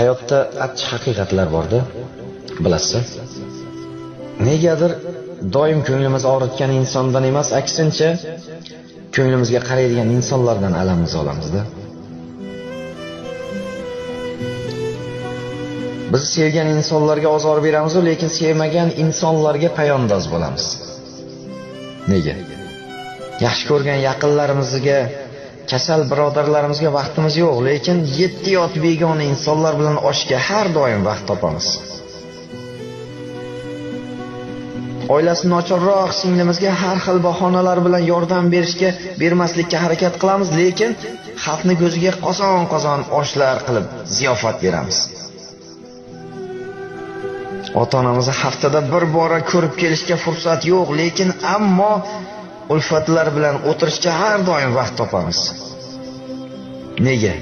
Hayotda achchiq haqiqatlar borda, bilasiz. Negadir doim ko'nglimiz og'ritgan insondan emas, aksincha ko'nglimizga qaraydigan insonlardan alamimizni olamizda. Biz sevgan insonlarga ozor beramiz, lekin sevmagan insonlarga poyandoz bo'lamiz. Nega? Yaxshi ko'rgan yaqinlarimizga, kasal birodarlarimizga vaqtimiz yo'q, lekin 7 yot begona insonlar bilan oshga har doim vaqt topamiz. Oilasi nochorroq singlimizga har xil bahonalar bilan yordam bermaslikka harakat qilamiz, lekin xalqni ko'ziga qozon-qozon oshlar qilib ziyofat beramiz. Ota-onamizni haftada bir bora ko'rib kelishga fursat yo'q, lekin ammo ulfatlar bilan o'tirishga har doim vaqt topamiz. Nega?